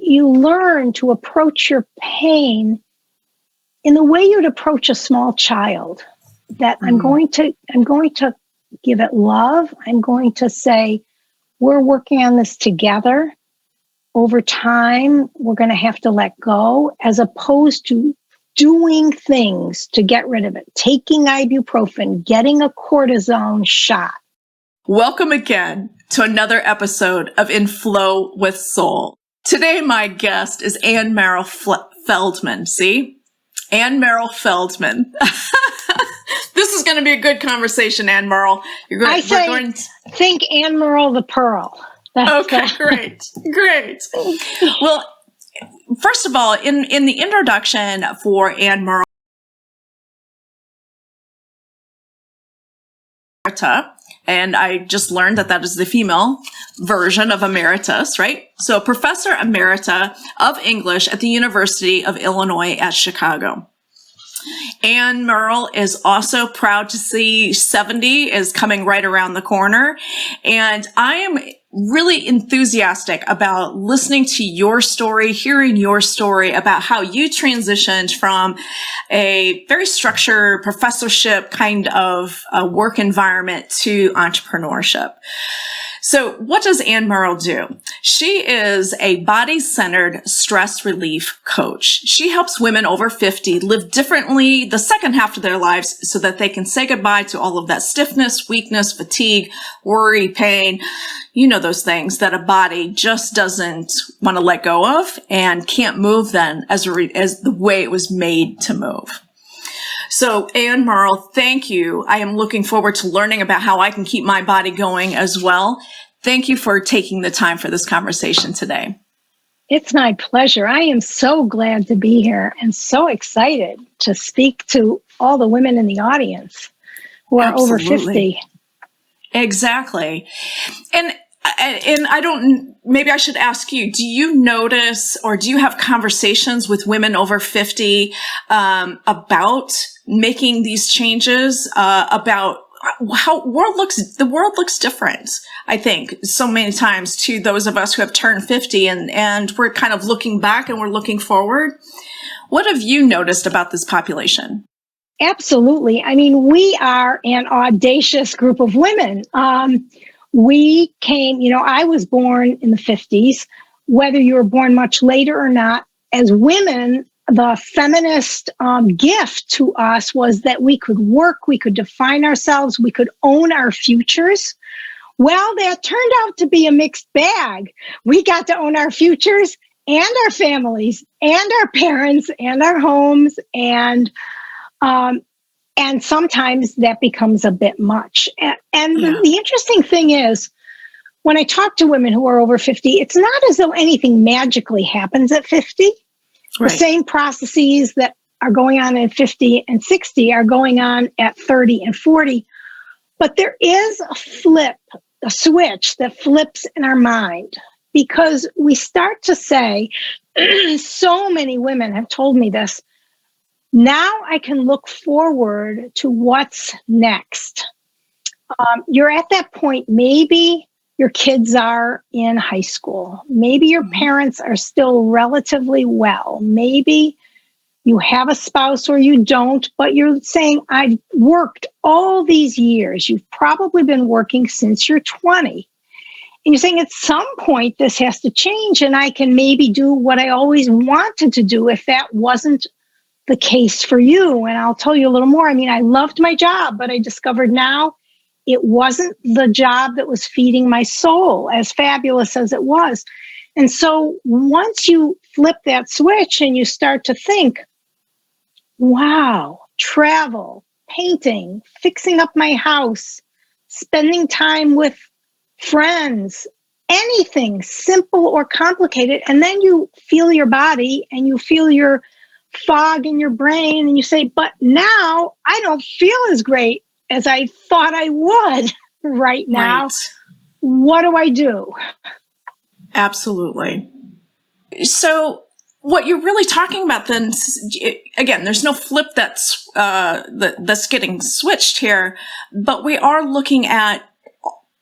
you learn to approach your pain in the way you'd approach a small child. That I'm going to give it love. I'm going to say, we're working on this together. Over time, we're going to have to let go, as opposed to doing things to get rid of it, taking ibuprofen, getting a cortisone shot. Welcome again to another episode of In Flow with Soul. Today, my guest is AnnMerle Feldman. See? AnnMerle Feldman. This is going to be a good conversation, AnnMerle. Think AnnMerle the Pearl. Great. Well, first of all, in the introduction for AnnMerle, and I just learned that is the female version of emeritus, right? So Professor Emerita of English at the University of Illinois at Chicago. AnnMerle is also proud to see 70 is coming right around the corner. And I am really enthusiastic about listening to your story, hearing your story about how you transitioned from a very structured professorship kind of work environment to entrepreneurship. So what does AnnMerle do? She is a body-centered stress relief coach. She helps women over 50 live differently the second half of their lives so that they can say goodbye to all of that stiffness, weakness, fatigue, worry, pain, those things that a body just doesn't want to let go of and can't move then as the way it was made to move. So AnnMerle, thank you. I am looking forward to learning about how I can keep my body going as well. Thank you for taking the time for this conversation today. It's my pleasure. I am so glad to be here and so excited to speak to all the women in the audience who are over 50. Exactly. And maybe I should ask you, do you notice or do you have conversations with women over 50 about making these changes, about how the world looks different, I think, so many times to those of us who have turned 50 and we're kind of looking back and we're looking forward. What have you noticed about this population? Absolutely. I mean, we are an audacious group of women. We came, I was born in the 50s, whether you were born much later or not. As women, the feminist gift to us was that we could work, we could define ourselves, we could own our futures. Well, that turned out to be a mixed bag. We got to own our futures and our families and our parents and our homes, and sometimes that becomes a bit much. The interesting thing is, when I talk to women who are over 50, it's not as though anything magically happens at 50. Right. The same processes that are going on at 50 and 60 are going on at 30 and 40. But there is a switch that flips in our mind, because we start to say, so many women have told me this, now I can look forward to what's next. You're at that point, maybe your kids are in high school. Maybe your parents are still relatively well. Maybe you have a spouse or you don't, but you're saying, I've worked all these years. You've probably been working since you're 20. And you're saying at some point this has to change, and I can maybe do what I always wanted to do if that wasn't the case for you. And I'll tell you a little more. I mean, I loved my job, but I discovered now it wasn't the job that was feeding my soul, as fabulous as it was. And so once you flip that switch and you start to think, wow, travel, painting, fixing up my house, spending time with friends, anything simple or complicated, and then you feel your body and you feel your fog in your brain and you say, but now I don't feel as great as I thought I would right now. Right. What do I do? Absolutely. So what you're really talking about then, again, there's no flip that's getting switched here, but we are looking at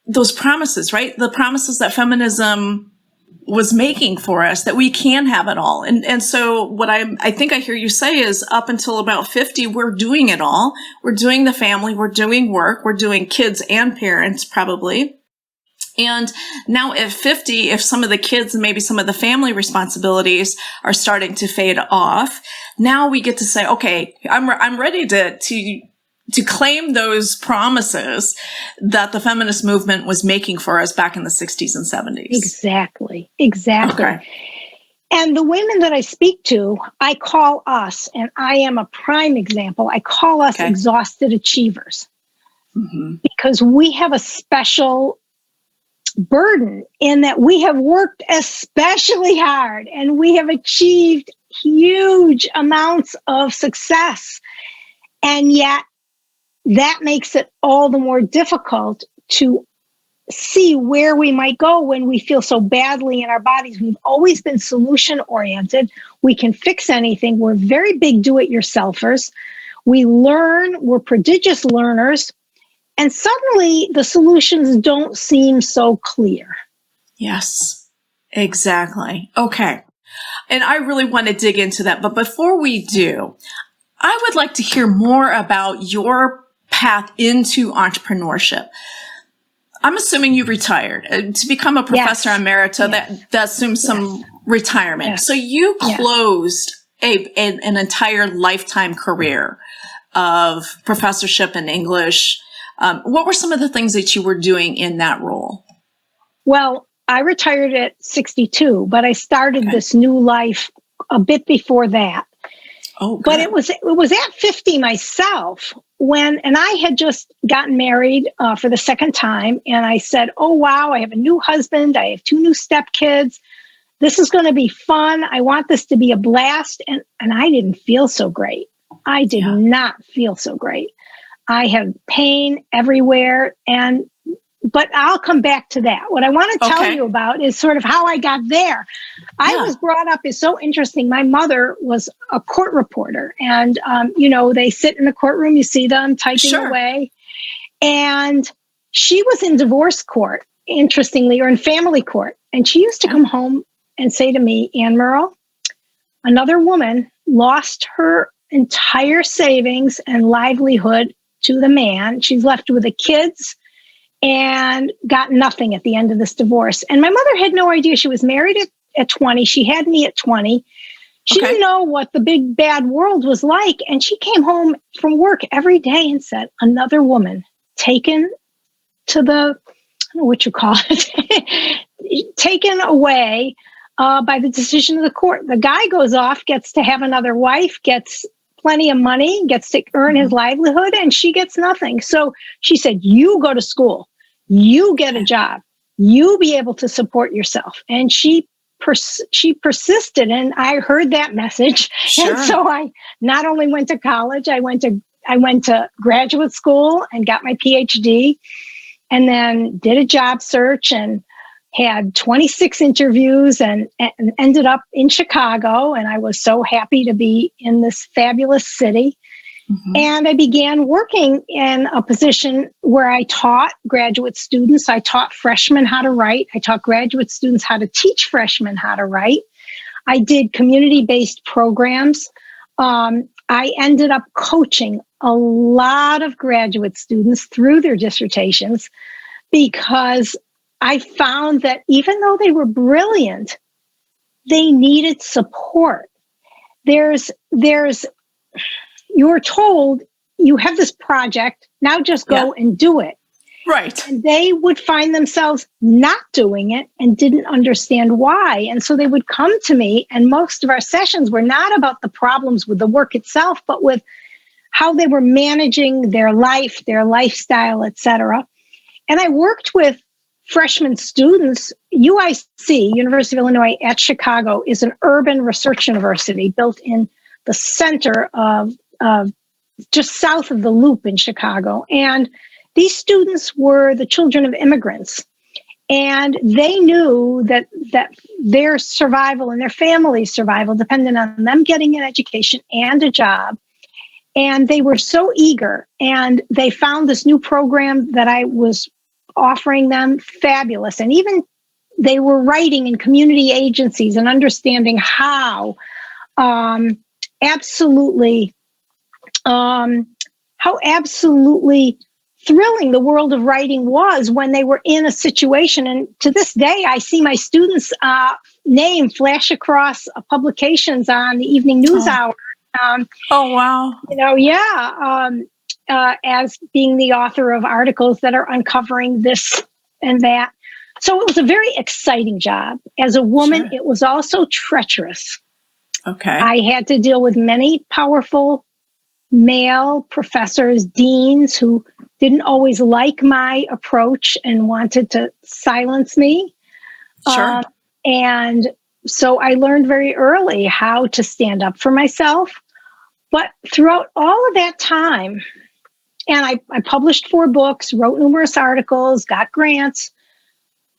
those promises, right? The promises that feminism was making for us, that we can have it all. And so what I think I hear you say is up until about 50, we're doing it all. We're doing the family, we're doing work, we're doing kids and parents probably. And now at 50, if some of the kids and maybe some of the family responsibilities are starting to fade off, now we get to say, okay, I'm ready to claim those promises that the feminist movement was making for us back in the 60s and 70s. Exactly. Okay. And the women that I speak to, I call us, and I am a prime example, I call us exhausted achievers. Because we have a special burden in that we have worked especially hard and we have achieved huge amounts of success. And yet that makes it all the more difficult to see where we might go when we feel so badly in our bodies. We've always been solution oriented. We can fix anything. We're very big do-it-yourselfers. We learn, we're prodigious learners. And suddenly the solutions don't seem so clear. Yes, exactly. Okay. And I really want to dig into that. But before we do, I would like to hear more about your path into entrepreneurship. I'm assuming you retired. To become a professor emerita, that assumes some retirement. Yes. So you closed an entire lifetime career of professorship in English. What were some of the things that you were doing in that role? Well, I retired at 62, but I started this new life a bit before that. Oh, good. But it was at 50 myself and I had just gotten married for the second time. And I said, oh, wow, I have a new husband. I have 2 new stepkids. This is going to be fun. I want this to be a blast. And I didn't feel so great. I did not feel so great. I have pain everywhere. But I'll come back to that. What I want to tell you about is sort of how I got there. I was brought up, is so interesting. My mother was a court reporter and, they sit in the courtroom, you see them typing away. And she was in divorce court, interestingly, or in family court. And she used to come home and say to me, AnnMerle, another woman lost her entire savings and livelihood to the man. She's left with the kids and got nothing at the end of this divorce. And my mother had no idea. She was married at 20. She had me at 20. She didn't know what the big bad world was like. And she came home from work every day and said, another woman taken to the, I don't know what you call it, taken away by the decision of the court. The guy goes off, gets to have another wife, gets plenty of money, gets to earn his livelihood, and she gets nothing. So she said, you go to school, you get a job, you be able to support yourself. And she persisted, and I heard that message. And so I not only went to college, I went to graduate school and got my PhD, and then did a job search and had 26 interviews and ended up in Chicago. And I was so happy to be in this fabulous city. And I began working in a position where I taught graduate students. I taught freshmen how to write. I taught graduate students how to teach freshmen how to write. I did community-based programs. I ended up coaching a lot of graduate students through their dissertations because I found that even though they were brilliant, they needed support. You're told you have this project, now just go and do it. Right. And they would find themselves not doing it and didn't understand why. And so they would come to me, and most of our sessions were not about the problems with the work itself, but with how they were managing their life, their lifestyle, etc. And I worked with freshman students. UIC, University of Illinois at Chicago, is an urban research university built in the center of just south of the Loop in Chicago. And these students were the children of immigrants. And they knew that their survival and their family's survival depended on them getting an education and a job. And they were so eager. And they found this new program that I was offering them fabulous. And even they were writing in community agencies and understanding how absolutely thrilling the world of writing was when they were in a situation. And to this day, I see my students' name flash across publications on the evening news hour. Oh, wow. As being the author of articles that are uncovering this and that. So it was a very exciting job. As a woman, It was also treacherous. Okay. I had to deal with many powerful male professors, deans who didn't always like my approach and wanted to silence me. Sure. And so I learned very early how to stand up for myself. But throughout all of that time, and I published 4 books, wrote numerous articles, got grants.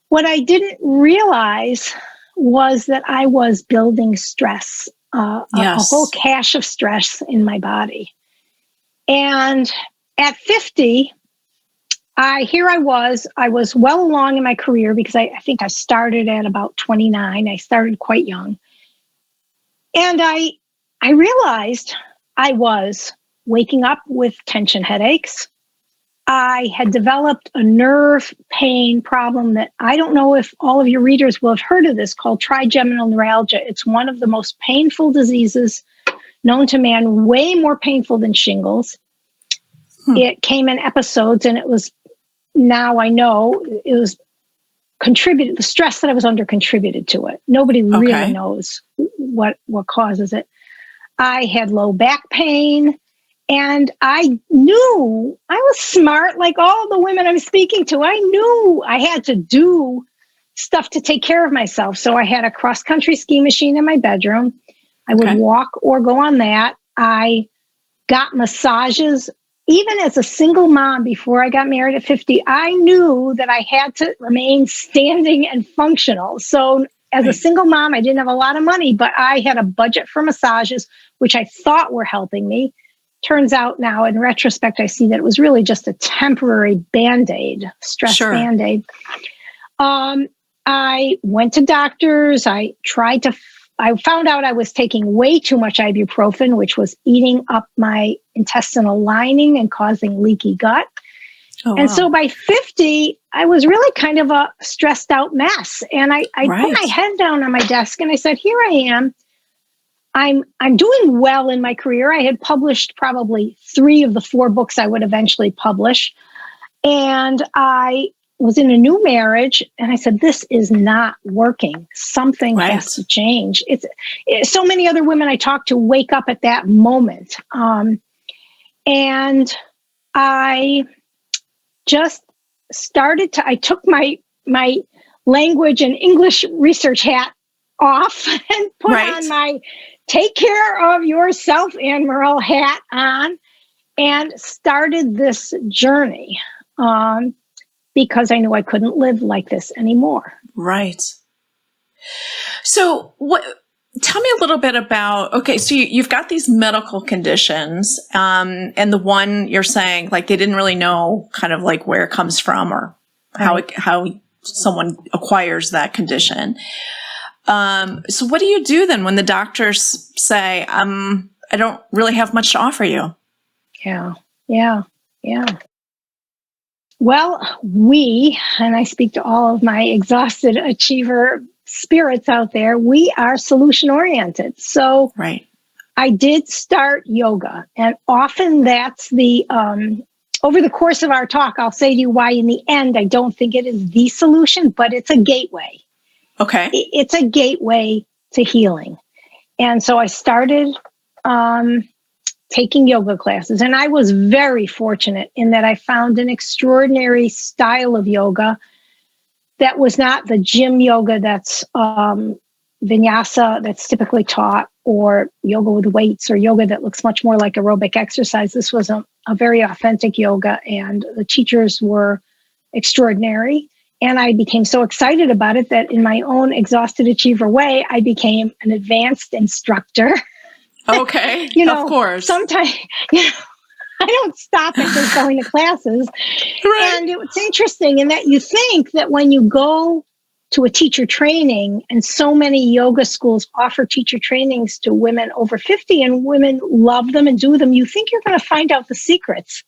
What I didn't realize was that I was building stress, a whole cache of stress in my body. And at 50, I was well along in my career because I think I started at about 29. I started quite young. And I realized I was waking up with tension headaches. I had developed a nerve pain problem that I don't know if all of your readers will have heard of this, called trigeminal neuralgia. It's one of the most painful diseases known to man, way more painful than shingles. It came in episodes, and it was, now I know, it was contributed, the stress that I was under contributed to it. Nobody really knows what causes it. I had low back pain. And I knew I was smart, like all the women I'm speaking to. I knew I had to do stuff to take care of myself. So I had a cross-country ski machine in my bedroom. I would walk or go on that. I got massages. Even as a single mom before I got married at 50, I knew that I had to remain standing and functional. So as a single mom, I didn't have a lot of money, but I had a budget for massages, which I thought were helping me. Turns out now, in retrospect, I see that it was really just a temporary Band-Aid, stress Band-Aid. I went to doctors. I found out I was taking way too much ibuprofen, which was eating up my intestinal lining and causing leaky gut. And so by 50, I was really kind of a stressed out mess. And I put my head down on my desk and I said, here I am. I'm doing well in my career. I had published probably 3 of the 4 books I would eventually publish. And I was in a new marriage and I said, this is not working. Something has to change. It's so many other women I talk to wake up at that moment. And I just I took my language and English research hat off and put on my take care of yourself, AnnMerle hat on, and started this journey because I knew I couldn't live like this anymore. Right. So tell me a little bit about, so you've got these medical conditions, and the one you're saying, like, they didn't really know kind of like where it comes from or how someone acquires that condition. So what do you do then when the doctors say, I don't really have much to offer you? Yeah. Well, and I speak to all of my exhausted achiever spirits out there, we are solution oriented. So I did start yoga, and often that's over the course of our talk, I'll say to you why in the end, I don't think it is the solution, but it's a gateway. Okay. It's a gateway to healing. And so I started taking yoga classes, and I was very fortunate in that I found an extraordinary style of yoga that was not the gym yoga that's vinyasa that's typically taught, or yoga with weights, or yoga that looks much more like aerobic exercise. This was a very authentic yoga, and the teachers were extraordinary. And I became so excited about it that in my own exhausted achiever way, I became an advanced instructor. Okay, of course. Sometimes, I don't stop at just going to classes. And it's interesting in that you think that when you go to a teacher training, and so many yoga schools offer teacher trainings to women over 50, and women love them and do them. You think you're going to find out the secrets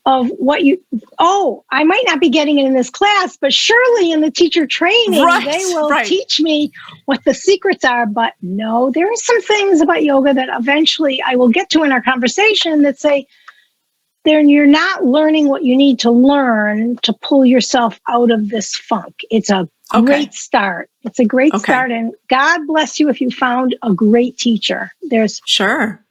of I might not be getting it in this class, but surely in the teacher training, they will teach me what the secrets are. But no, there are some things about yoga that eventually I will get to in our conversation that say, then you're not learning what you need to learn to pull yourself out of this funk. It's a great start. It's a great start. And God bless you if you found a great teacher. Sure.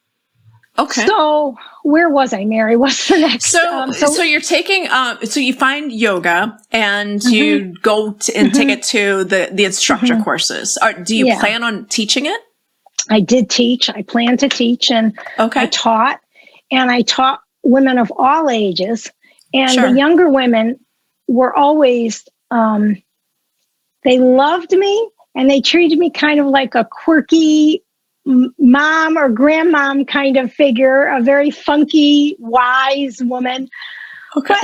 Okay. So where was I, Mary? What's the next? So you're taking, so you find yoga and you go and take it to the instructor courses. Do you plan on teaching it? I did teach. I plan to teach, and I taught women of all ages, and the younger women were always, they loved me, and they treated me kind of like a quirky mom or grandmom kind of figure, a very funky, wise woman. Okay.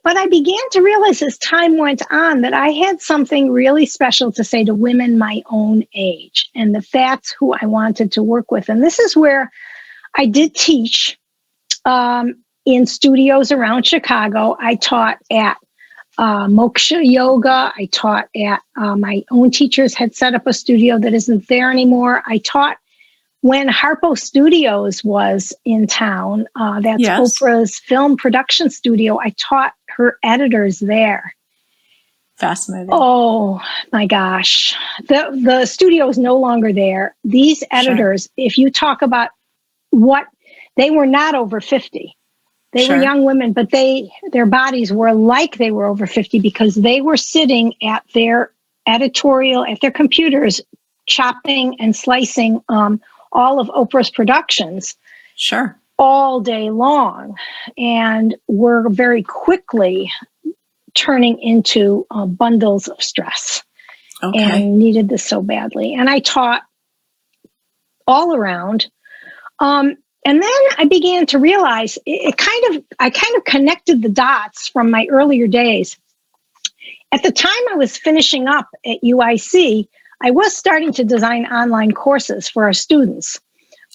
But I began to realize as time went on that I had something really special to say to women my own age, and that's who I wanted to work with. And this is where I did teach in studios around Chicago. I taught at Moksha Yoga. I taught at my own teachers had set up a studio that isn't there anymore. I taught when Harpo Studios was in town. That's Oprah's film production studio. I taught her editors there. Fascinating. Oh my gosh. The studio is no longer there. These editors, if you talk about they were not over 50. They were young women, but their bodies were like they were over 50 because they were sitting at their computers, chopping and slicing all of Oprah's productions all day long, and were very quickly turning into bundles of stress and needed this so badly. And I taught all around. And then I began to realize I kind of connected the dots from my earlier days. At the time I was finishing up at UIC, I was starting to design online courses for our students.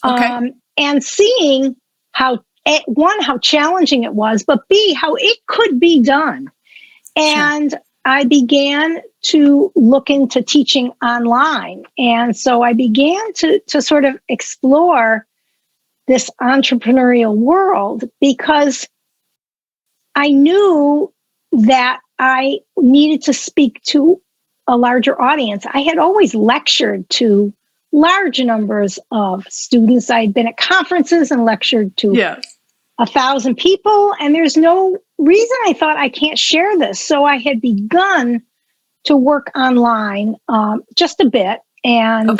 And seeing how challenging it was, but B, how it could be done. And I began to look into teaching online. And so I began to sort of explore this entrepreneurial world because I knew that I needed to speak to a larger audience. I had always lectured to large numbers of students. I'd been at conferences and lectured to 1,000 people, and there's no reason I thought I can't share this. So I had begun to work online just a bit and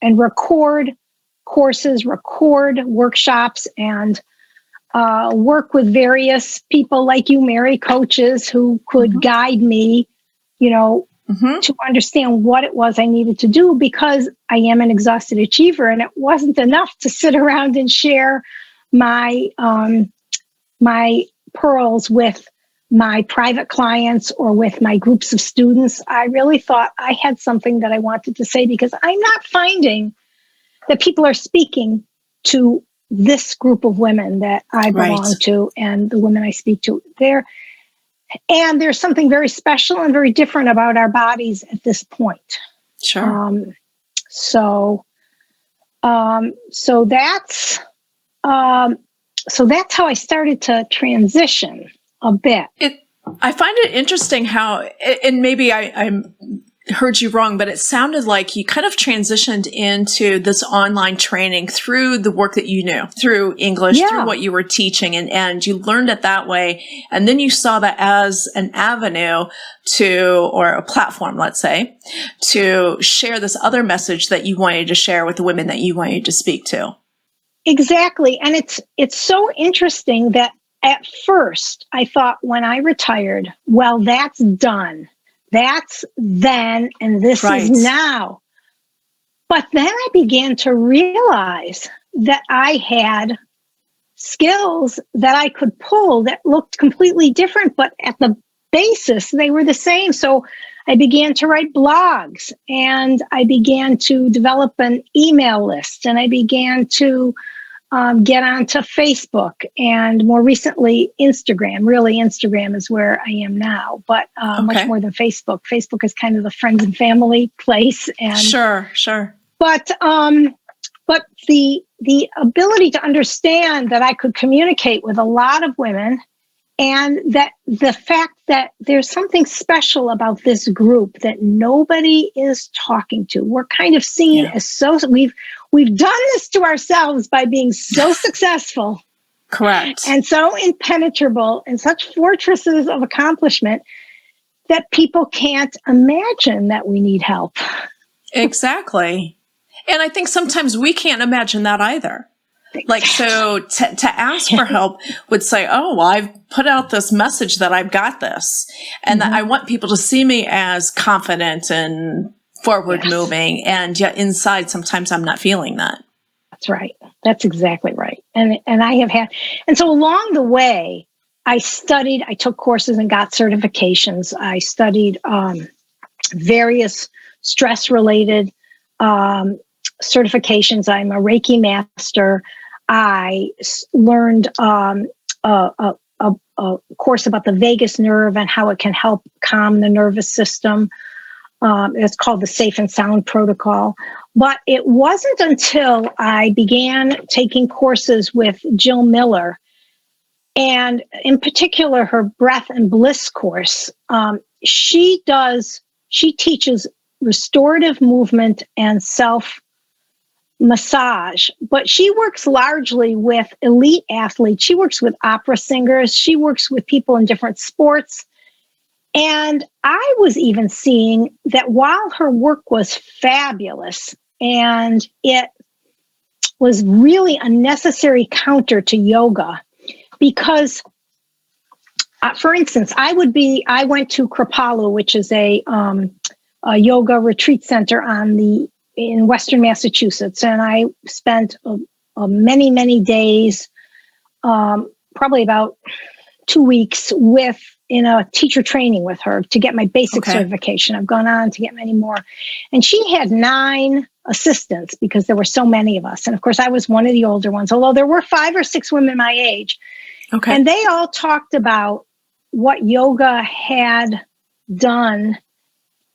record courses, record workshops, and work with various people like you, Mary, coaches who could guide me, to understand what it was I needed to do, because I am an exhausted achiever, and it wasn't enough to sit around and share my my pearls with my private clients or with my groups of students. I really thought I had something that I wanted to say, because I'm not finding that people are speaking to this group of women that I belong to and the women I speak to. There's something very special and very different about our bodies at this point. So that's how I started to transition a bit. I find it interesting how, and maybe I'm heard you wrong, but it sounded like you kind of transitioned into this online training through the work that you knew, through English, through what you were teaching, and you learned it that way. And then you saw that as an avenue or a platform, let's say, to share this other message that you wanted to share with the women that you wanted to speak to. Exactly. And it's so interesting that at first I thought when I retired, well, that's done. That's then, and this is now. But then I began to realize that I had skills that I could pull that looked completely different, but at the basis, they were the same. So I began to write blogs, and I began to develop an email list, and I began to get onto Facebook, and more recently, Instagram. Really, Instagram is where I am now, but much more than Facebook. Facebook is kind of the friends and family place. And sure. But the ability to understand that I could communicate with a lot of women, and that the fact that there's something special about this group that nobody is talking to. We're kind of seen as so we've done this to ourselves by being so successful. Correct. And so impenetrable, and such fortresses of accomplishment that people can't imagine that we need help. Exactly. And I think sometimes we can't imagine that either. Like, so to ask for help would say, oh, well, I've put out this message that I've got this, and that I want people to see me as confident and forward moving. And yet inside, sometimes I'm not feeling that. That's right. That's exactly right. And I have had, and so along the way, I took courses and got certifications. I studied various stress-related certifications. I'm a Reiki master. I learned a course about the vagus nerve and how it can help calm the nervous system. It's called the Safe and Sound Protocol. But it wasn't until I began taking courses with Jill Miller, and in particular her Breath and Bliss course. She teaches restorative movement and self massage, but she works largely with elite athletes. She works with opera singers. She works with people in different sports. And I was even seeing that while her work was fabulous and it was really a necessary counter to yoga, because for instance, I went to Kripalu, which is a yoga retreat center in Western Massachusetts. And I spent many, many days, probably about 2 weeks in a teacher training with her to get my basic certification. I've gone on to get many more. And she had 9 assistants because there were so many of us. And of course, I was one of the older ones, although there were 5 or 6 women my age. Okay. And they all talked about what yoga had done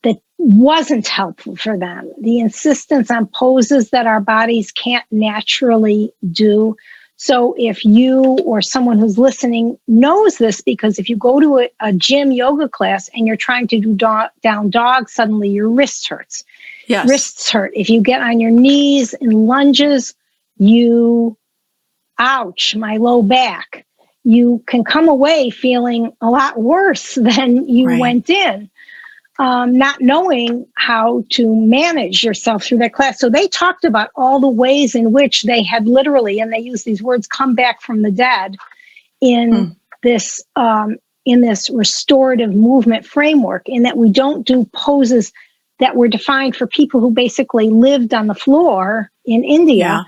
that wasn't helpful for them. The insistence on poses that our bodies can't naturally do. So if you or someone who's listening knows this, because if you go to a gym yoga class and you're trying to do down dog, suddenly your wrist hurts. Yes. Wrists hurt. If you get on your knees in lunges, ouch, my low back. You can come away feeling a lot worse than you went in. Not knowing how to manage yourself through that class. So they talked about all the ways in which they had literally, and they use these words, come back from the dead in this restorative movement framework, in that we don't do poses that were defined for people who basically lived on the floor in India. Yeah.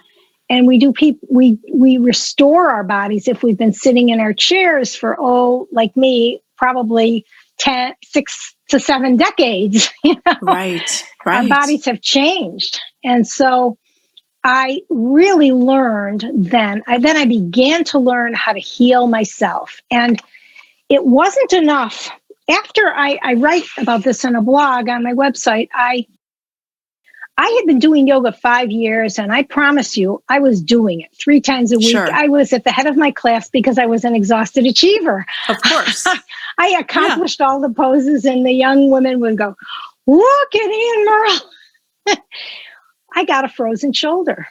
And we restore our bodies if we've been sitting in our chairs for, like me, probably 6 to 7 decades. Right. Our bodies have changed. And so I really learned then I began to learn how to heal myself. And it wasn't enough. After I write about this in a blog on my website, I had been doing yoga 5 years, and I promise you, I was doing it 3 times a week. Sure. I was at the head of my class because I was an exhausted achiever. Of course. I accomplished all the poses, and the young women would go, look at AnnMerle. I got a frozen shoulder.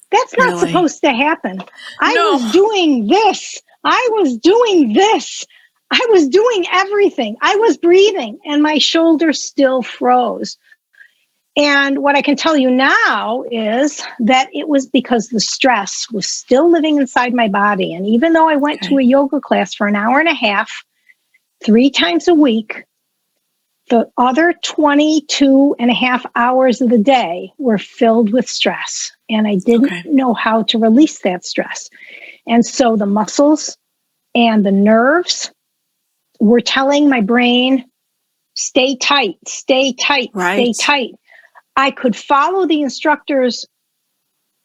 That's not supposed to happen. I was doing this. I was doing this. I was doing everything. I was breathing, and my shoulder still froze. And what I can tell you now is that it was because the stress was still living inside my body. And even though I went to a yoga class for an hour and a half, 3 times a week, the other 22 and a half hours of the day were filled with stress. And I didn't know how to release that stress. And so the muscles and the nerves were telling my brain, stay tight, stay tight, stay tight. I could follow the instructor's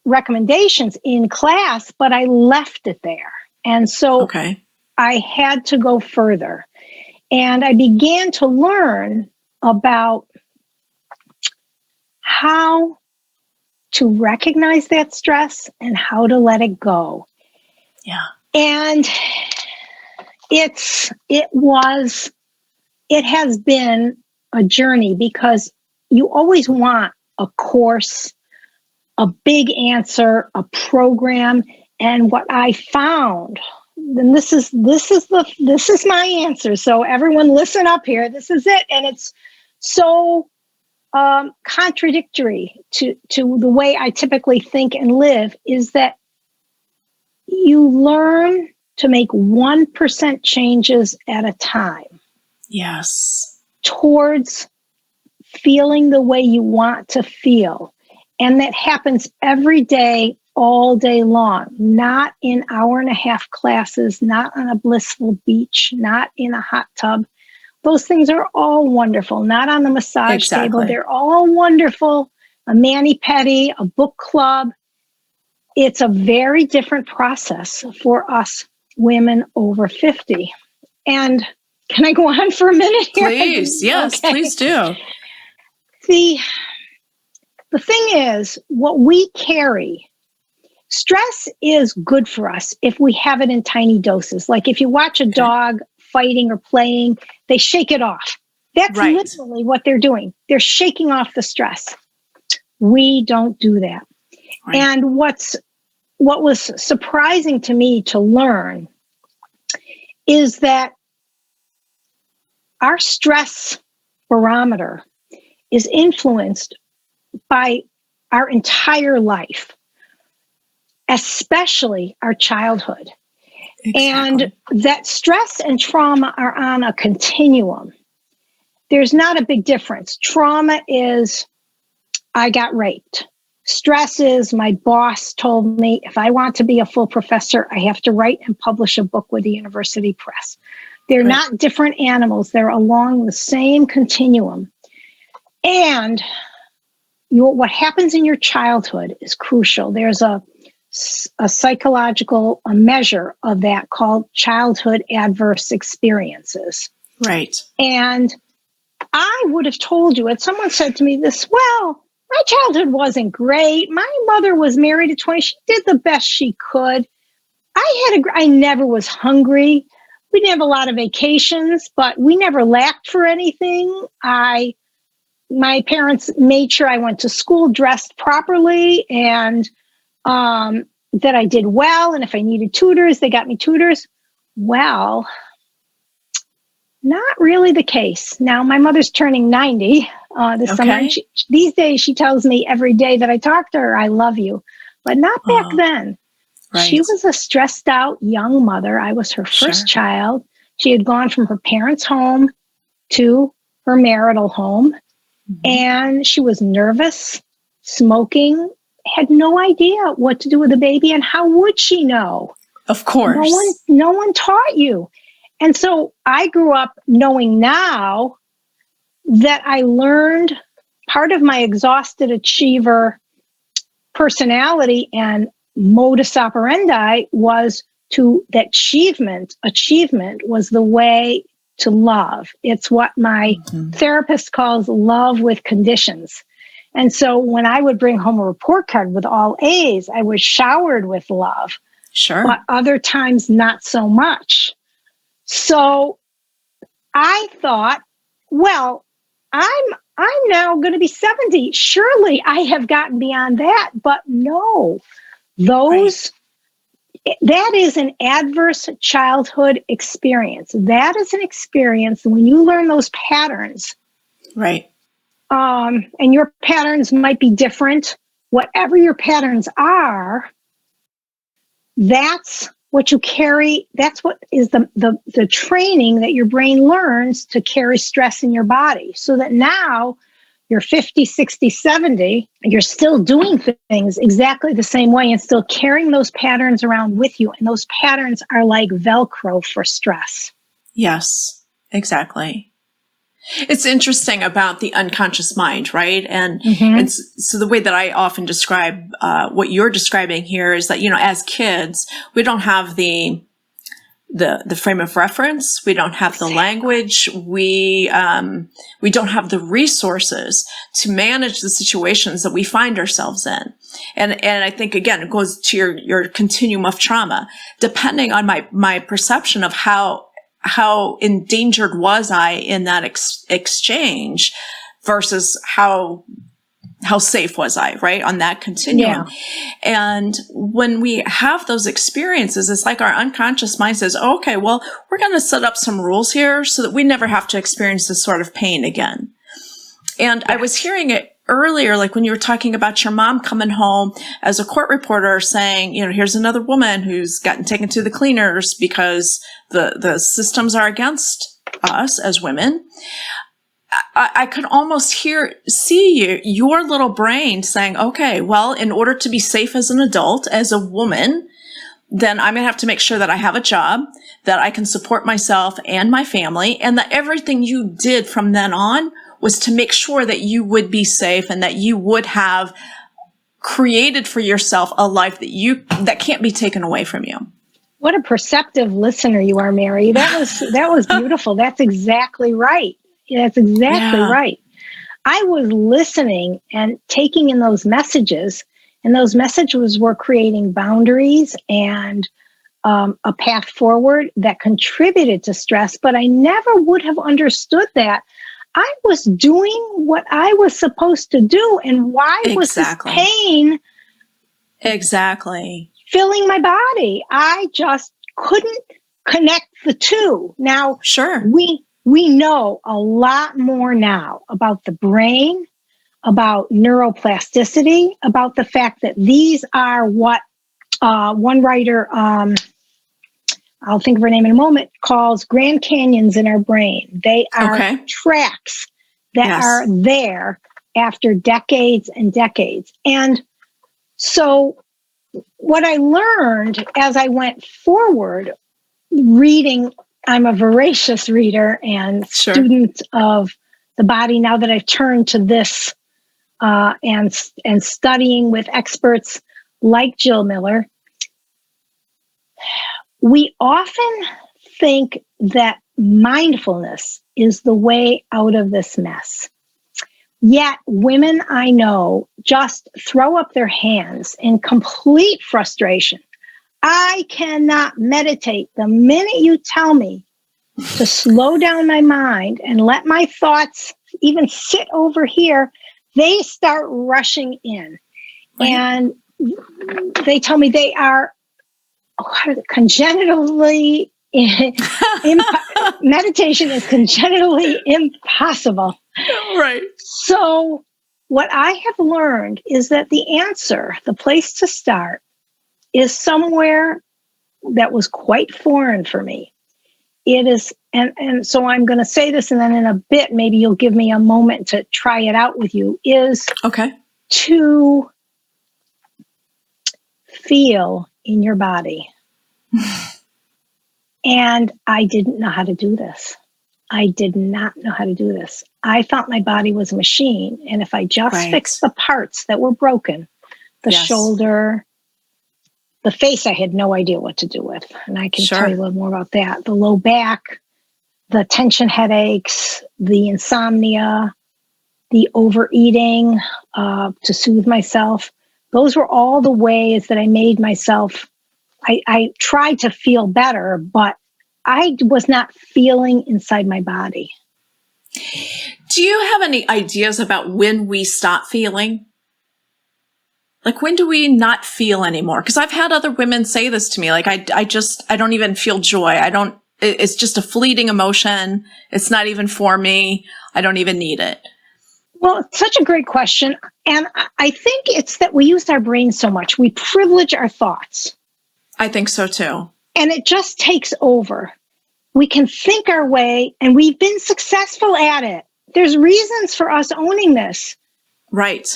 recommendations in class, but I left it there. And so I had to go further. And I began to learn about how to recognize that stress and how to let it go. Yeah. And it has been a journey, because you always want a course, a big answer, a program. And what I found, and this is my answer. So everyone listen up here. This is it. And it's so contradictory to the way I typically think and live, is that you learn to make 1% changes at a time. Yes. Towards feeling the way you want to feel. And that happens every day, all day long, not in hour-and-a-half classes, not on a blissful beach, not in a hot tub. Those things are all wonderful, not on the massage table. They're all wonderful. A mani-pedi, a book club. It's a very different process for us women over 50. And can I go on for a minute here? Please, yes, please do. The thing is, what we carry, stress is good for us if we have it in tiny doses. Like if you watch a dog fighting or playing, they shake it off. That's literally what they're doing. They're shaking off the stress. We don't do that. Right. And what was surprising to me to learn is that our stress barometer is influenced by our entire life, especially our childhood. Exactly. And that stress and trauma are on a continuum. There's not a big difference. Trauma is, I got raped. Stress is, my boss told me if I want to be a full professor, I have to write and publish a book with the university press. They're not different animals. They're along the same continuum. And what happens in your childhood is crucial. There's a psychological measure of that called childhood adverse experiences. Right. And I would have told you, and someone said to me this, well, my childhood wasn't great. My mother was married at 20. She did the best she could. I never was hungry. We didn't have a lot of vacations, but we never lacked for anything. My parents made sure I went to school dressed properly, and that I did well. And if I needed tutors, they got me tutors. Well, not really the case. Now, my mother's turning 90 this summer. These days, she tells me every day that I talk to her, I love you. But not back then. Right. She was a stressed out young mother. I was her first child. She had gone from her parents' home to her marital home. Mm-hmm. And she was nervous, smoking, had no idea what to do with the baby. And how would she know? Of course. No one taught you. And so I grew up knowing now that I learned part of my exhausted achiever personality and modus operandi was that achievement was the way to love. It's what my therapist calls love with conditions. And so when I would bring home a report card with all A's, I was showered with love. Sure. But other times, not so much. So I thought, well, I'm now going to be 70. Surely I have gotten beyond that. But no, that is an adverse childhood experience. That is an experience when you learn those patterns. Right. And your patterns might be different. Whatever your patterns are, that's what you carry. That's what is the training that your brain learns to carry stress in your body, so that now you're 50, 60, 70, and you're still doing things exactly the same way and still carrying those patterns around with you. And those patterns are like Velcro for stress. Yes. Exactly. It's interesting about the unconscious mind, right? And so the way that I often describe what you're describing here is that, as kids, we don't have the frame of reference. We don't have the language. We don't have the resources to manage the situations that we find ourselves in. And I think, again, it goes to your continuum of trauma, depending on my perception of how endangered was I in that exchange versus how safe was I, right? On that continuum. Yeah. And when we have those experiences, it's like our unconscious mind says, okay, well, we're going to set up some rules here so that we never have to experience this sort of pain again. And I was hearing it earlier, like when you were talking about your mom coming home as a court reporter saying, here's another woman who's gotten taken to the cleaners because the systems are against us as women. I could almost see your little brain saying, okay, well, in order to be safe as an adult, as a woman, then I'm going to have to make sure that I have a job, that I can support myself and my family, and that everything you did from then on was to make sure that you would be safe and that you would have created for yourself a life that can't be taken away from you. What a perceptive listener you are, Mary. That was beautiful. That's exactly right. That's exactly right. I was listening and taking in those messages, and those messages were creating boundaries and a path forward that contributed to stress, but I never would have understood that. I was doing what I was supposed to do, and why was this pain filling my body? I just couldn't connect the two. Now, we know a lot more now about the brain, about neuroplasticity, about the fact that these are what one writer, I'll think of her name in a moment, calls Grand Canyons in our brain. They are tracks that are there after decades and decades. And so what I learned as I went forward reading, I'm a voracious reader and student of the body now that I've turned to this and studying with experts like Jill Miller. We often think that mindfulness is the way out of this mess. Yet women I know just throw up their hands in complete frustration. I cannot meditate. The minute you tell me to slow down my mind and let my thoughts even sit over here, they start rushing in. Right. And they tell me they are congenitally, meditation is congenitally impossible. Right. So what I have learned is that the answer, the place to start, is somewhere that was quite foreign for me. It is, and so I'm going to say this, and then in a bit, maybe you'll give me a moment to try it out with you, is to feel in your body. And I didn't know how to do this. I did not know how to do this. I thought my body was a machine. And if I just fixed the parts that were broken, the shoulder, the face, I had no idea what to do with. And I can tell you a little more about that. The low back, the tension headaches, the insomnia, the overeating to soothe myself. Those were all the ways that I made myself. I tried to feel better, but I was not feeling inside my body. Do you have any ideas about when we stop feeling? Like, when do we not feel anymore? Because I've had other women say this to me. Like, I don't even feel joy. It's just a fleeting emotion. It's not even for me. I don't even need it. Well, it's such a great question. And I think it's that we use our brains so much. We privilege our thoughts. I think so too. And it just takes over. We can think our way, and we've been successful at it. There's reasons for us owning this. Right.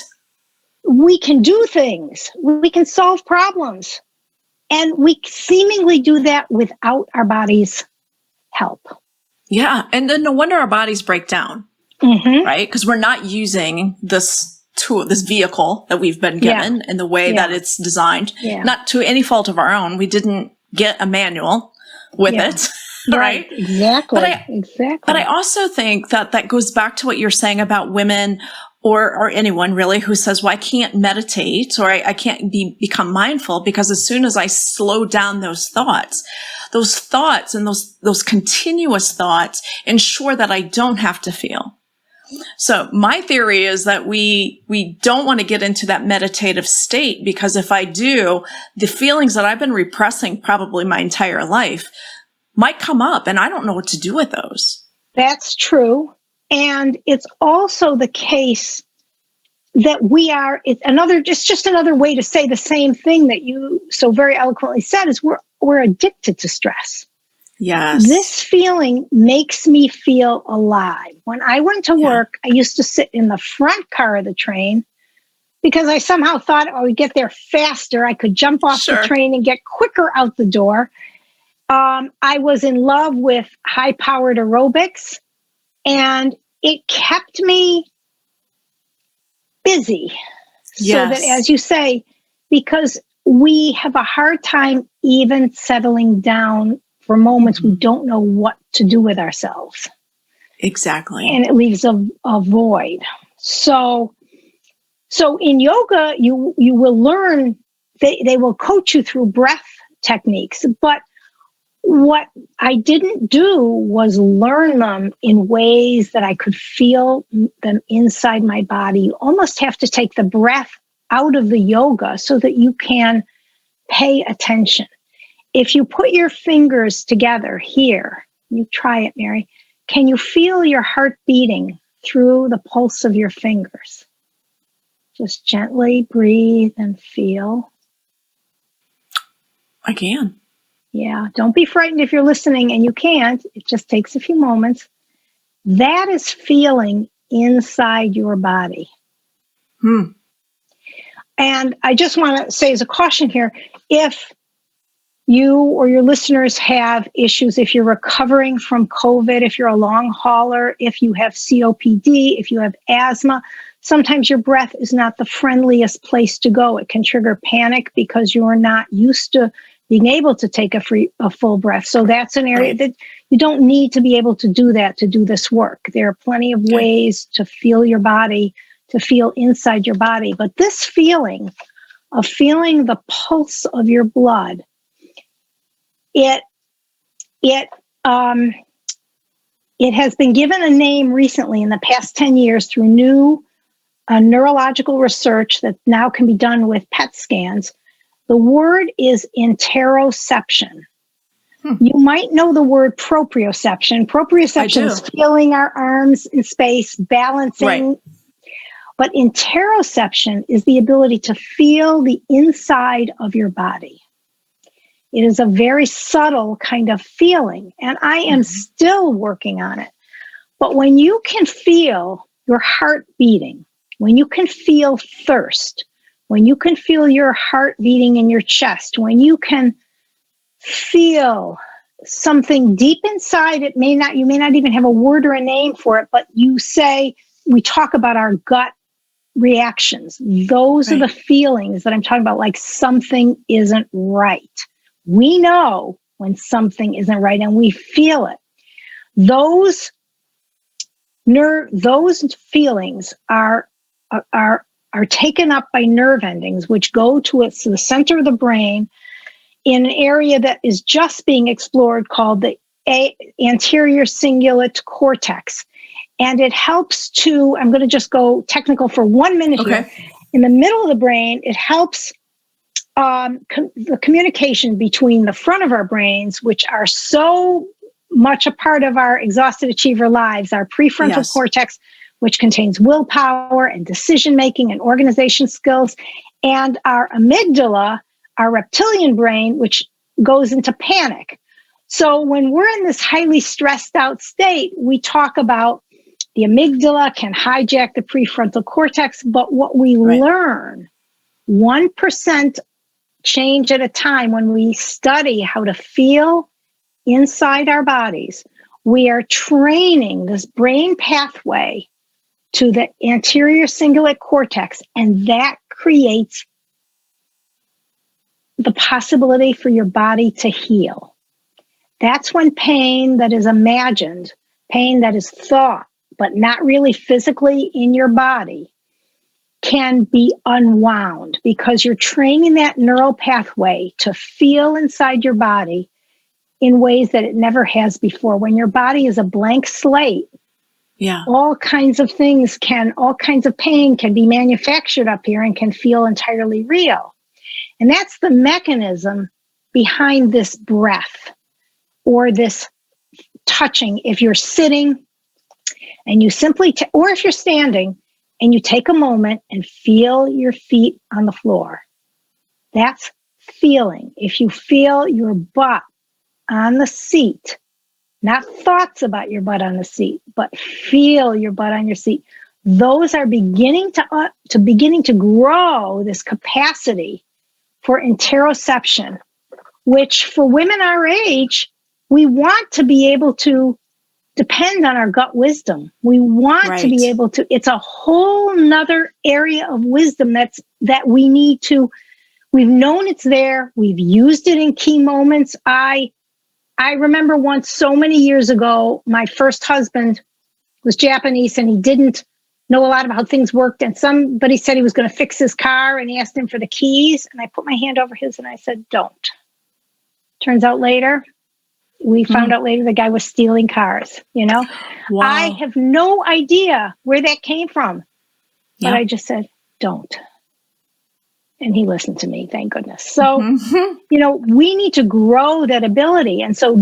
We can do things. We can solve problems. And we seemingly do that without our body's help. Yeah. And then no wonder our bodies break down, right? Because we're not using this tool, this vehicle that we've been given in the way that it's designed, not to any fault of our own. We didn't get a manual with it, right? Exactly. But I also think that that goes back to what you're saying about women or anyone really who says, well, I can't meditate or I can't become mindful because as soon as I slow down those thoughts and those continuous thoughts ensure that I don't have to feel. So my theory is that we don't want to get into that meditative state because if I do, the feelings that I've been repressing probably my entire life might come up and I don't know what to do with those. That's true. And it's also the case that it's just another way to say the same thing that you so very eloquently said is we're addicted to stress. Yes. This feeling makes me feel alive. When I went to work, I used to sit in the front car of the train because I somehow thought I would get there faster. I could jump off the train and get quicker out the door. I was in love with high-powered aerobics, and it kept me busy. So that, as you say, because we have a hard time even settling down for moments we don't know what to do with ourselves. Exactly. And it leaves a void. So in yoga, you will learn, they will coach you through breath techniques, but what I didn't do was learn them in ways that I could feel them inside my body. You almost have to take the breath out of the yoga so that you can pay attention. If you put your fingers together here, you try it, Mary, can you feel your heart beating through the pulse of your fingers? Just gently breathe and feel. I can. Yeah, don't be frightened if you're listening and you can't. It just takes a few moments. That is feeling inside your body. And I just want to say as a caution here, if you or your listeners have issues, if you're recovering from COVID, if you're a long hauler, if you have COPD, if you have asthma, sometimes your breath is not the friendliest place to go. It can trigger panic because you are not used to being able to take a full breath. So that's an area that you don't need to be able to do that to do this work. There are plenty of ways to feel your body, to feel inside your body. But this feeling of feeling the pulse of your blood, it has been given a name recently in the past 10 years through new neurological research that now can be done with PET scans. The word is interoception. You might know the word proprioception. Proprioception is feeling our arms in space, balancing. But interoception is the ability to feel the inside of your body. It is a very subtle kind of feeling, and I am still working on it. But when you can feel your heart beating, when you can feel thirst, when you can feel your heart beating in your chest, when you can feel something deep inside, you may not even have a word or a name for it, but we talk about our gut reactions. Those are the feelings that I'm talking about, like something isn't right. We know when something isn't right and we feel it. Those feelings are taken up by nerve endings, which go to the center of the brain in an area that is just being explored called the anterior cingulate cortex. And it helps I'm going to just go technical for 1 minute here. In the middle of the brain, it helps the communication between the front of our brains, which are so much a part of our exhausted achiever lives, our prefrontal cortex, which contains willpower and decision-making and organization skills, and our amygdala, our reptilian brain, which goes into panic. So when we're in this highly stressed out state, we talk about the amygdala can hijack the prefrontal cortex, but what we learn, 1% change at a time when we study how to feel inside our bodies, we are training this brain pathway to the anterior cingulate cortex, and that creates the possibility for your body to heal. That's when pain that is imagined, pain that is thought, but not really physically in your body, can be unwound, because you're training that neural pathway to feel inside your body in ways that it never has before. When your body is a blank slate, all kinds of things all kinds of pain can be manufactured up here and can feel entirely real. And that's the mechanism behind this breath or this touching. If you're sitting and you simply, or if you're standing and you take a moment and feel your feet on the floor, that's feeling. If you feel your butt on the seat, not thoughts about your butt on the seat, but feel your butt on your seat, those are beginning to grow this capacity for interoception, which for women our age, we want to be able to depend on our gut wisdom. We want to be able to, it's a whole nother area of wisdom that we need to, we've known it's there. We've used it in key moments. I remember once so many years ago, my first husband was Japanese and he didn't know a lot about how things worked. And somebody said he was going to fix his car and he asked him for the keys. And I put my hand over his and I said, don't. Turns out later, we found out later the guy was stealing cars, Wow. I have no idea where that came from, but I just said, don't. And he listened to me, thank goodness. So, we need to grow that ability. And so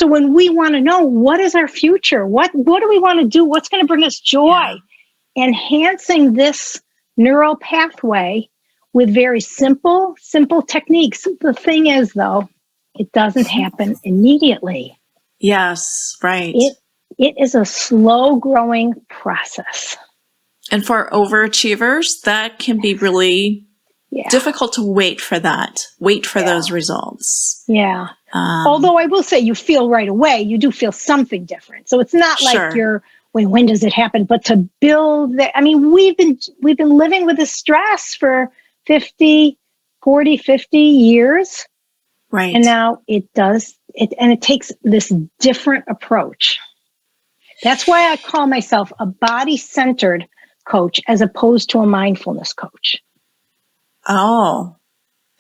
when we want to know what is our future, what do we want to do? What's going to bring us joy? Enhancing this neural pathway with very simple techniques. The thing is, though, it doesn't happen immediately. Yes, right. It is a slow growing process. And for overachievers, that can be really difficult to wait for those results. Yeah. Although I will say you feel right away, you do feel something different. So it's not like when does it happen? But to build that, we've been living with this stress for 50 years. Right. And now it takes this different approach. That's why I call myself a body-centered coach as opposed to a mindfulness coach. Oh,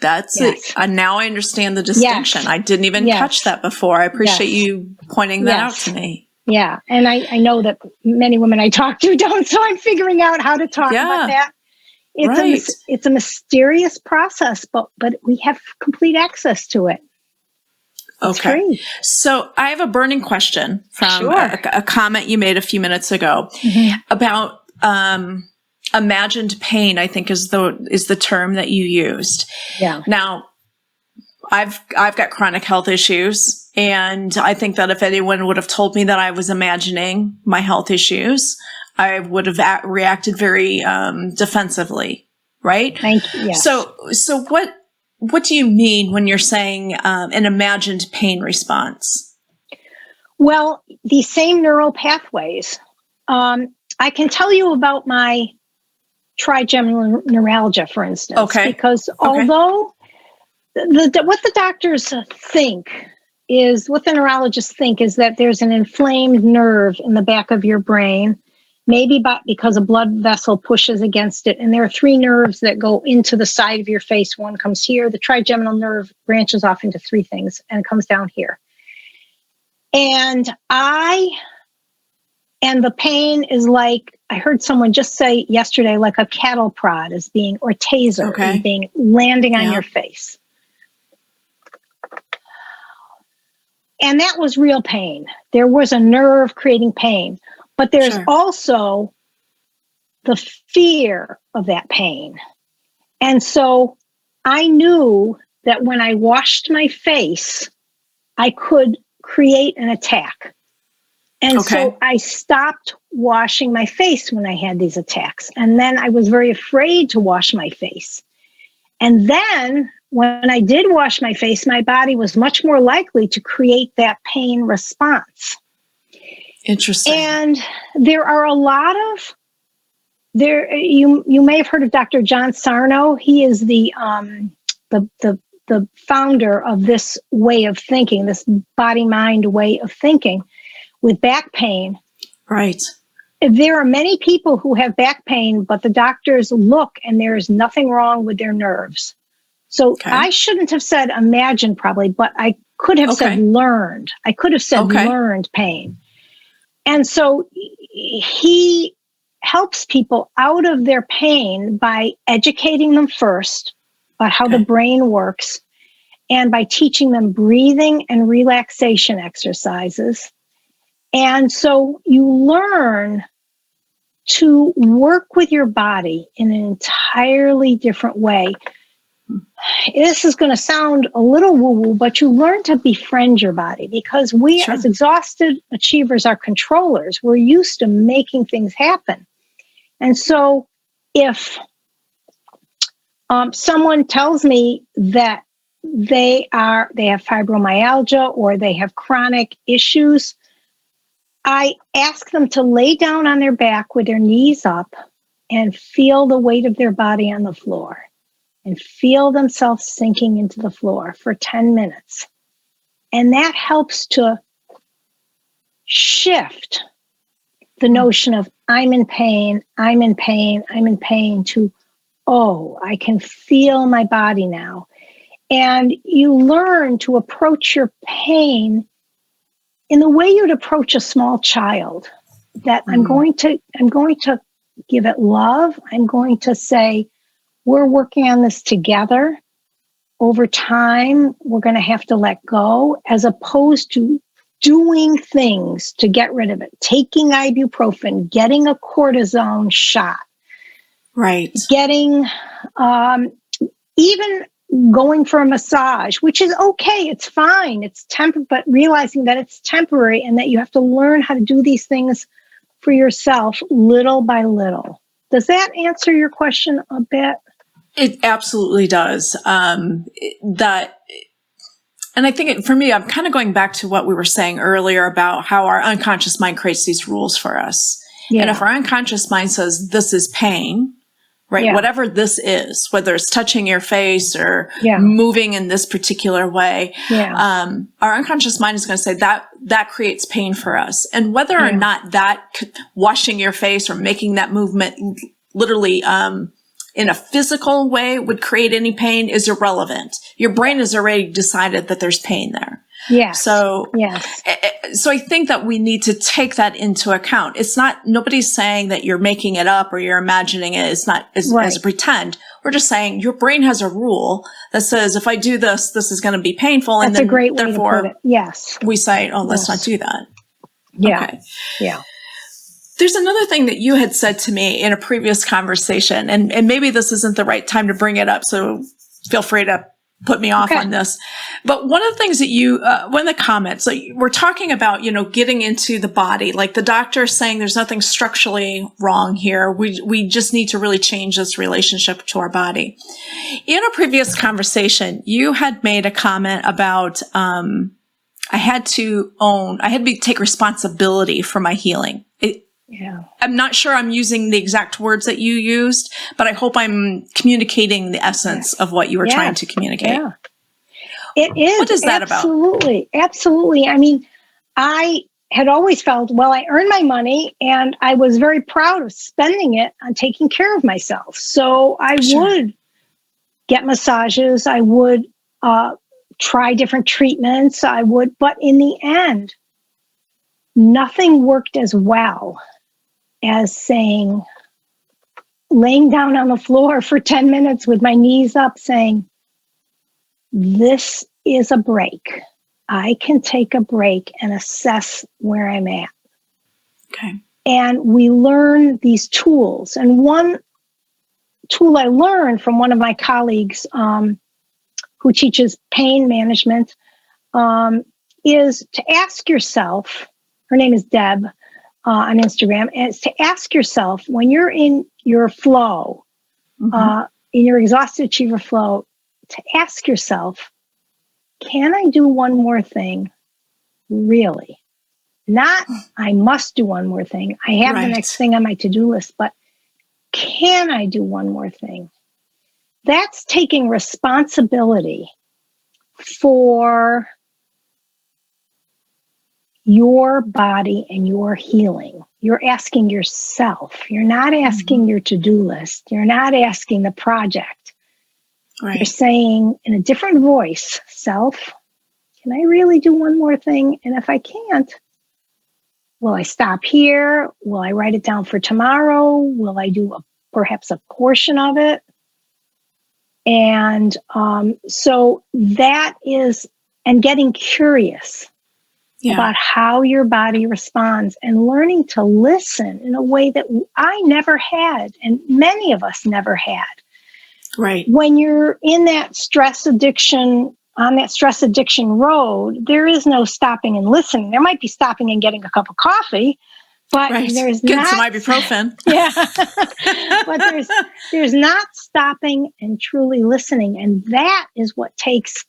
that's it. Now I understand the distinction. I didn't even catch that before. I appreciate you pointing that out to me. Yeah. And I know that many women I talk to don't, so I'm figuring out how to talk about that. It's a mysterious process, but we have complete access to it. Okay. So I have a burning question from a comment you made a few minutes ago about imagined pain, I think is the term that you used. Yeah. Now, I've got chronic health issues, and I think that if anyone would have told me that I was imagining my health issues, I would have reacted very defensively, right? Thank you. Yes. So what do you mean when you're saying an imagined pain response? Well, these same neural pathways. I can tell you about my trigeminal neuralgia, for instance, because although what the doctors think is, what the neurologists think is that there's an inflamed nerve in the back of your brain, maybe because a blood vessel pushes against it. And there are 3 nerves that go into the side of your face. One comes here. The trigeminal nerve branches off into 3 things and it comes down here. And the pain is like, I heard someone just say yesterday, like a cattle prod is being, or taser is being landing on your face. And that was real pain. There was a nerve creating pain, but there's also the fear of that pain. And so I knew that when I washed my face, I could create an attack. And so I stopped washing my face when I had these attacks. And then I was very afraid to wash my face. And then when I did wash my face, my body was much more likely to create that pain response. Interesting. And there are a lot of you may have heard of Dr. John Sarno. He is the founder of this way of thinking, this body-mind way of thinking with back pain. Right. There are many people who have back pain, but the doctors look and there is nothing wrong with their nerves. So I shouldn't have said imagine probably, but I could have said learned. I could have said learned pain. And so he helps people out of their pain by educating them first about how the brain works and by teaching them breathing and relaxation exercises. And so you learn to work with your body in an entirely different way. This is going to sound a little woo-woo, but you learn to befriend your body because we as exhausted achievers are controllers. We're used to making things happen. And so if someone tells me that they have fibromyalgia or they have chronic issues, I ask them to lay down on their back with their knees up and feel the weight of their body on the floor and feel themselves sinking into the floor for 10 minutes. And that helps to shift the notion of I'm in pain, I'm in pain, I'm in pain to, oh, I can feel my body now. And you learn to approach your pain in the way you'd approach a small child, that I'm going to give it love. I'm going to say, we're working on this together. Over time, we're going to have to let go, as opposed to doing things to get rid of it, taking ibuprofen, getting a cortisone shot, right? Getting, even going for a massage, which is okay. It's fine. It's temporary, but realizing that it's temporary and that you have to learn how to do these things for yourself little by little. Does that answer your question a bit? It absolutely does. And I think for me, I'm kind of going back to what we were saying earlier about how our unconscious mind creates these rules for us. Yeah. And if our unconscious mind says this is pain, right? Yeah. Whatever this is, whether it's touching your face or moving in this particular way, our unconscious mind is going to say that creates pain for us. And whether or not that washing your face or making that movement literally in a physical way would create any pain is irrelevant. Your brain has already decided that there's pain there. Yes. So I think that we need to take that into account. It's not, nobody's saying that you're making it up or you're imagining it. It's not as a pretend. We're just saying your brain has a rule that says, if I do this, this is going to be painful. That's and then a great way therefore to put it. Yes. We say, oh, let's not do that. Yeah. Okay. Yeah. There's another thing that you had said to me in a previous conversation, and maybe this isn't the right time to bring it up, so feel free to put me off on this. But one of the things that one of the comments, so we're talking about, getting into the body, like the doctor saying there's nothing structurally wrong here. We just need to really change this relationship to our body. In a previous conversation, you had made a comment about, I had to take responsibility for my healing. I'm not sure I'm using the exact words that you used, but I hope I'm communicating the essence of what you were trying to communicate. Yeah. It is. What is that about? Absolutely. Absolutely. I mean, I had always felt, well, I earned my money and I was very proud of spending it on taking care of myself. So I would get massages. I would try different treatments. But in the end, nothing worked as well as laying down on the floor for 10 minutes with my knees up saying, this is a break. I can take a break and assess where I'm at. Okay. And we learn these tools. And one tool I learned from one of my colleagues who teaches pain management is to ask yourself, her name is Deb, on Instagram, and it's to ask yourself when you're in your flow, in your exhausted achiever flow, to ask yourself, can I do one more thing? Really? Not, I must do one more thing. I have the next thing on my to-do list, but can I do one more thing? That's taking responsibility for your body and your healing. You're asking yourself. You're not asking your to-do list. You're not asking the project. Right. You're saying in a different voice, self, can I really do one more thing? And if I can't, will I stop here? Will I write it down for tomorrow? Will I do perhaps a portion of it? And so that is, and getting curious about how your body responds and learning to listen in a way that I never had, and many of us never had. Right. When you're in that stress addiction, on that stress addiction road, there is no stopping and listening. There might be stopping and getting a cup of coffee, but there's Get not some ibuprofen. But there's not stopping and truly listening. And that is what takes,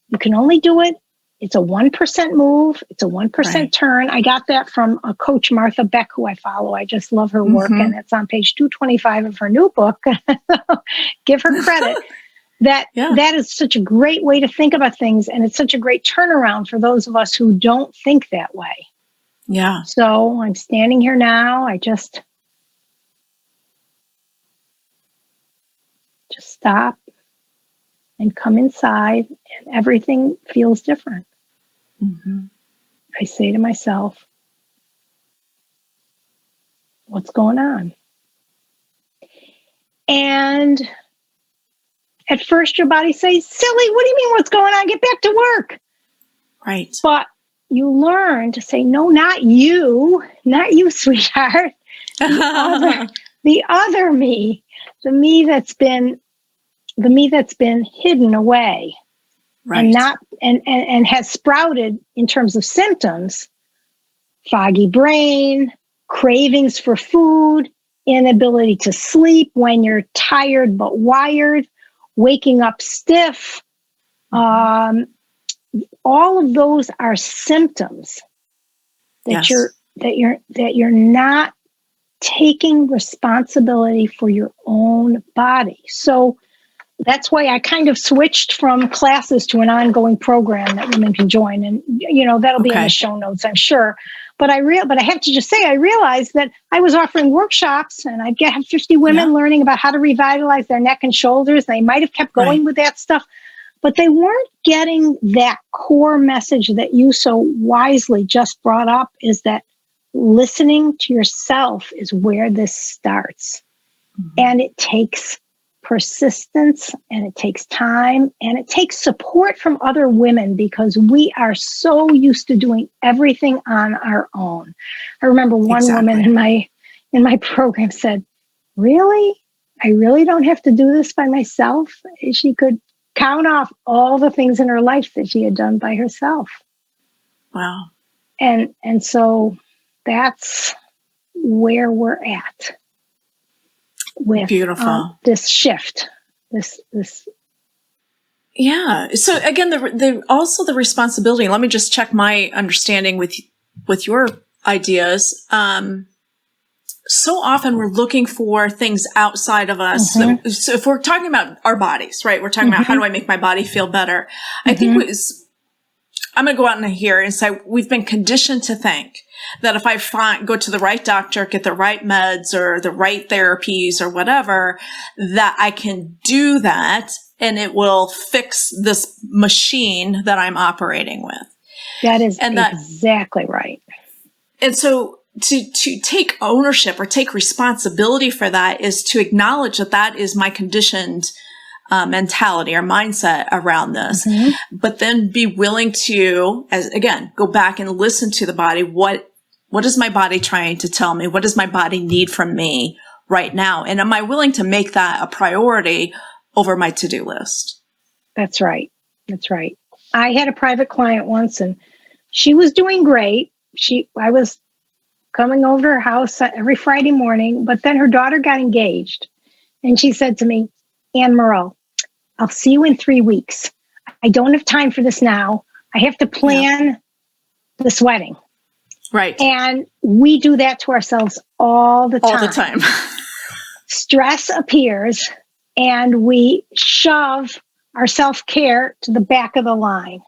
you can only do it. It's a 1% move. It's a 1% turn. I got that from a coach, Martha Beck, who I follow. I just love her work. And it's on page 225 of her new book. Give her credit. That is such a great way to think about things. And it's such a great turnaround for those of us who don't think that way. Yeah. So I'm standing here now. I just stop and come inside, and everything feels different. I say to myself, what's going on? And at first your body says, silly, what do you mean what's going on? Get back to work. Right. But you learn to say, no, not you, sweetheart. The other me, the me that's been hidden away, and has sprouted in terms of symptoms: foggy brain, cravings for food, inability to sleep when you're tired but wired, waking up stiff. All of those are symptoms that you're not taking responsibility for your own body. So that's why I kind of switched from classes to an ongoing program that women can join. And, that'll be in the show notes, I'm sure. But I have to just say, I realized that I was offering workshops, and I'd have 50 women learning about how to revitalize their neck and shoulders. They might have kept going with that stuff, but they weren't getting that core message that you so wisely just brought up, is that listening to yourself is where this starts. And it takes persistence, and it takes time, and it takes support from other women, because we are so used to doing everything on our own. I remember one woman in my program said, really? I really don't have to do this by myself? She could count off all the things in her life that she had done by herself. Wow. And so that's where we're at with beautiful this shift. This. Yeah. So again, the also the responsibility. Let me just check my understanding with your ideas. So often we're looking for things outside of us. So if we're talking about our bodies, right? We're talking about how do I make my body feel better? I think I'm going to go out in here and say we've been conditioned to think that if I go to the right doctor, get the right meds or the right therapies or whatever, that I can do that and it will fix this machine that I'm operating with. That is exactly right. And so to take ownership or take responsibility for that is to acknowledge that is my conditioned mentality or mindset around this, but then be willing to, go back and listen to the body. What is my body trying to tell me? What does my body need from me right now? And am I willing to make that a priority over my to-do list? That's right. That's right. I had a private client once, and she was doing great. I was coming over to her house every Friday morning, but then her daughter got engaged, and she said to me, AnnMerle, I'll see you in 3 weeks. I don't have time for this now. I have to plan this wedding. Right. And we do that to ourselves all the time. All the time. Stress appears and we shove our self-care to the back of the line.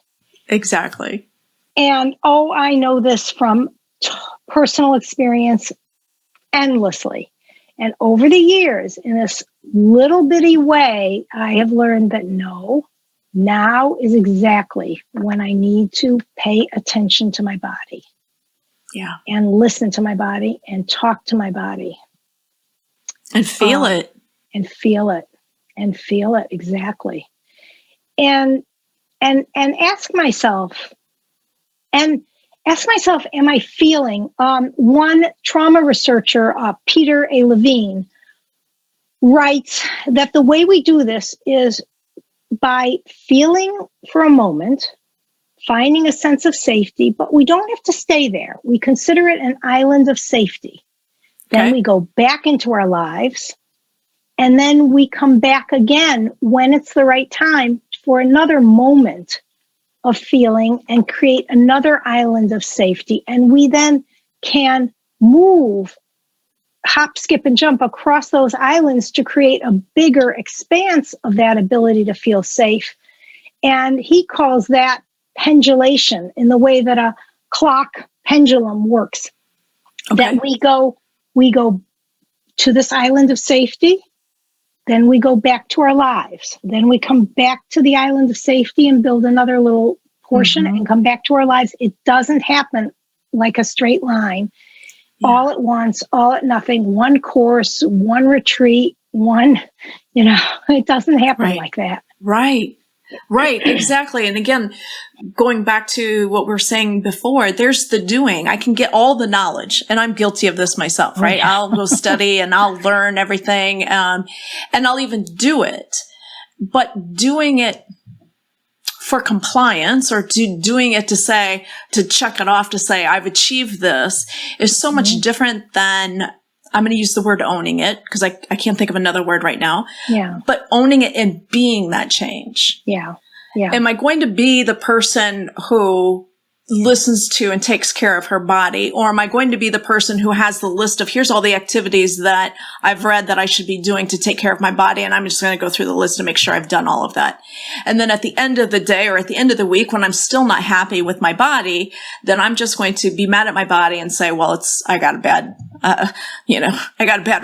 Exactly. And I know this from personal experience endlessly. And over the years, in this little bitty way, I have learned that no, now is exactly when I need to pay attention to my body. Yeah. And listen to my body and talk to my body. And feel it. And feel it. And feel it, exactly. And ask myself, am I feeling? One trauma researcher, Peter A. Levine, writes that the way we do this is by feeling for a moment, finding a sense of safety, but we don't have to stay there. We consider it an island of safety. Then we go back into our lives, and then we come back again when it's the right time for another moment of feeling and create another island of safety. And we then can move, hop, skip, and jump across those islands to create a bigger expanse of that ability to feel safe. And he calls that pendulation, in the way that a clock pendulum works. Okay. That we go to this island of safety, then we go back to our lives. Then we come back to the island of safety and build another little portion and come back to our lives. It doesn't happen like a straight line, all at once, all at nothing, one course, one retreat, it doesn't happen like that. Right. Right, exactly. And again, going back to what we were saying before, there's the doing. I can get all the knowledge, and I'm guilty of this myself, right? I'll go study and I'll learn everything, and I'll even do it. But doing it for compliance, or doing it to check it off, to say, I've achieved this, is so much different than, I'm going to use the word owning it, because I can't think of another word right now. Yeah. But owning it and being that change. Yeah. Yeah. Am I going to be the person who listens to and takes care of her body? Or am I going to be the person who has the list of, here's all the activities that I've read that I should be doing to take care of my body, and I'm just going to go through the list and make sure I've done all of that. And then at the end of the day, or at the end of the week, when I'm still not happy with my body, then I'm just going to be mad at my body and say, well, I got a bad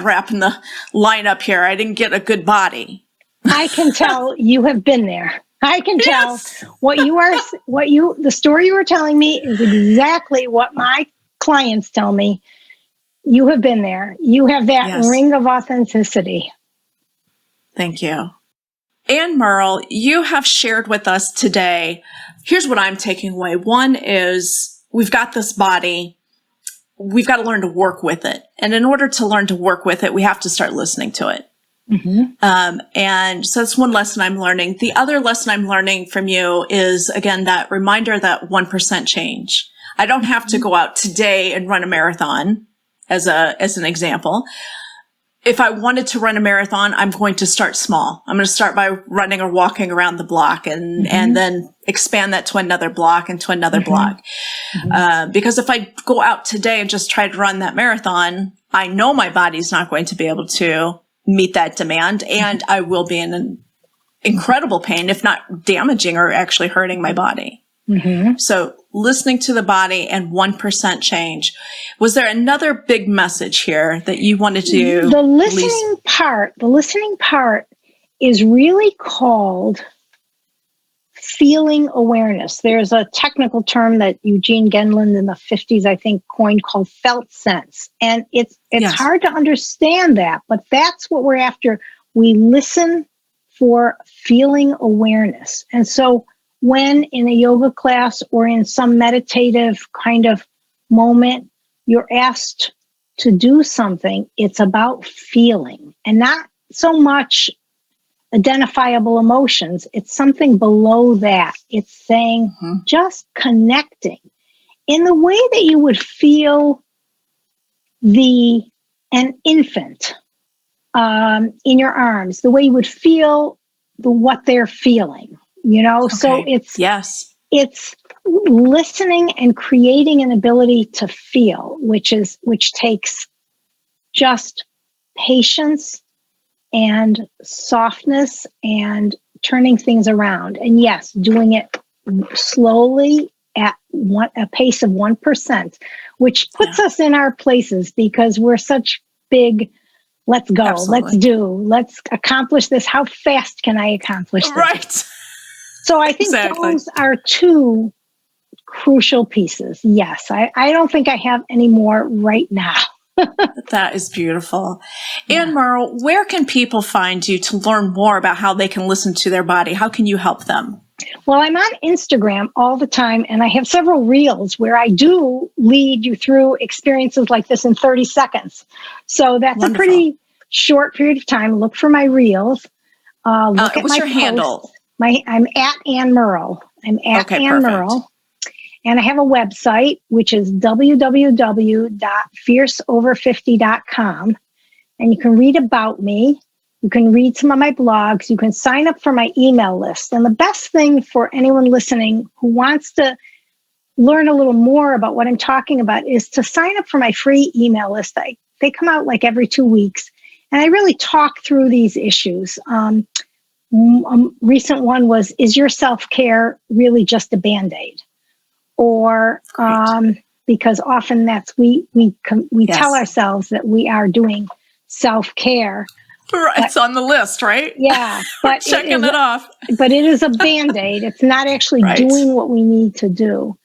rap in the lineup here. I didn't get a good body. I can tell you have been there. I can tell the story you were telling me is exactly what my clients tell me. You have been there. You have that ring of authenticity. Thank you. AnnMerle, you have shared with us today. Here's what I'm taking away. One is, we've got this body. We've got to learn to work with it. And in order to learn to work with it, we have to start listening to it. And so that's one lesson I'm learning. The other lesson I'm learning from you is, again, that reminder, that 1% change. I don't have to go out today and run a marathon as an example. If I wanted to run a marathon, I'm going to start small. I'm going to start by running or walking around the block, and then expand that to another block and to another block. Because if I go out today and just try to run that marathon, I know my body's not going to be able to meet that demand, and I will be in an incredible pain, if not damaging or actually hurting my body. So listening to the body and 1% change. Was there another big message here that you wanted to? The listening part is really called feeling awareness. There's a technical term that Eugene Gendlin in the 50s, I think, coined, called felt sense. And it's hard to understand that, but that's what we're after. We listen for feeling awareness. And so when in a yoga class or in some meditative kind of moment, you're asked to do something, it's about feeling, and not so much identifiable emotions. It's something below that. It's saying, just connecting in the way that you would feel an infant in your arms, the way you would feel what they're feeling, Okay. So it's listening and creating an ability to feel, which takes just patience and softness and turning things around. And yes, doing it slowly at a pace of 1%, which puts us in our places because we're such big, let's go, let's accomplish this. How fast can I accomplish this? Right. So I think those are two crucial pieces. Yes, I don't think I have any more right now. That is beautiful. AnnMerle, where can people find you to learn more about how they can listen to their body? How can you help them? Well, I'm on Instagram all the time, and I have several reels where I do lead you through experiences like this in 30 seconds. So that's Wonderful. A pretty short period of time. Look for my reels. Look at what's my your posts. handle? I'm at AnnMerle. I'm at AnnMerle. Perfect. And I have a website, which is www.fierceover50.com. And you can read about me. You can read some of my blogs. You can sign up for my email list. And the best thing for anyone listening who wants to learn a little more about what I'm talking about is to sign up for my free email list. They come out like every 2 weeks. And I really talk through these issues. A recent one was, is your self-care really just a Band-Aid? Or because often that's we tell ourselves that we are doing self-care. Right, it's on the list, right? Yeah, but checking it off. But it is a Band-Aid. It's not actually doing what we need to do.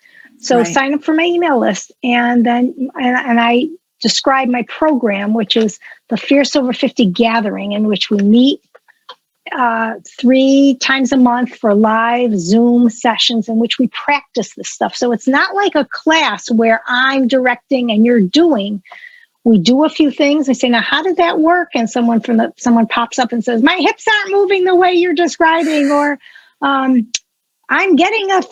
So sign up for my email list, and then and I describe my program, which is the Fierce Over 50 Gathering, in which we meet 3 times a month for live Zoom sessions in which we practice this stuff. So it's not like a class where I'm directing and you're doing. We do a few things. I say, now, how did that work? And someone pops up and says, my hips aren't moving the way you're describing, or I'm getting a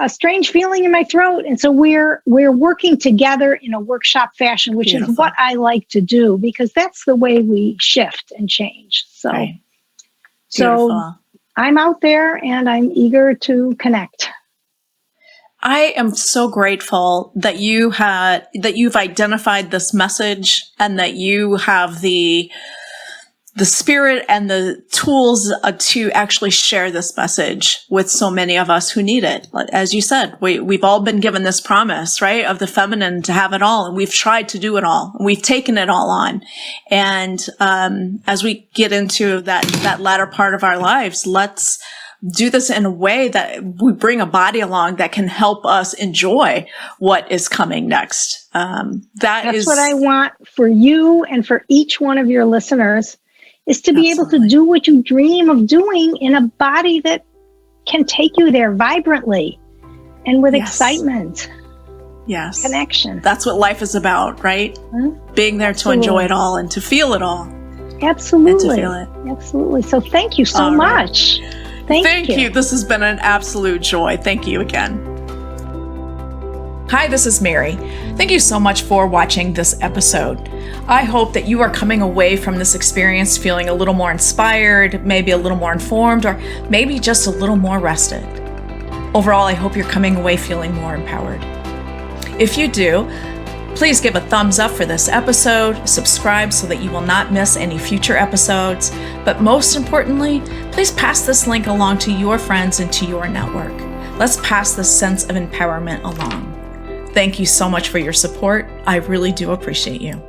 strange feeling in my throat. And so we're working together in a workshop fashion, which Beautiful. Is what I like to do, because that's the way we shift and change. So. Right. So I'm out there and I'm eager to connect. I am so grateful that you've identified this message and that you have the spirit and the tools to actually share this message with so many of us who need it. As you said, we've all been given this promise, right, of the feminine to have it all, and we've tried to do it all. We've taken it all on. And as we get into that latter part of our lives, let's do this in a way that we bring a body along that can help us enjoy what is coming next. That's what I want for you and for each one of your listeners, is to be able to do what you dream of doing in a body that can take you there vibrantly and with excitement. Yes. Connection. That's what life is about, right? Being there to enjoy it all and to feel it all. Absolutely. And to feel it. Absolutely. So thank you so much. Thank you. This has been an absolute joy. Thank you again. Hi, this is Mary. Thank you so much for watching this episode. I hope that you are coming away from this experience feeling a little more inspired, maybe a little more informed, or maybe just a little more rested. Overall, I hope you're coming away feeling more empowered. If you do, please give a thumbs up for this episode, subscribe so that you will not miss any future episodes, but most importantly, please pass this link along to your friends and to your network. Let's pass this sense of empowerment along. Thank you so much for your support. I really do appreciate you.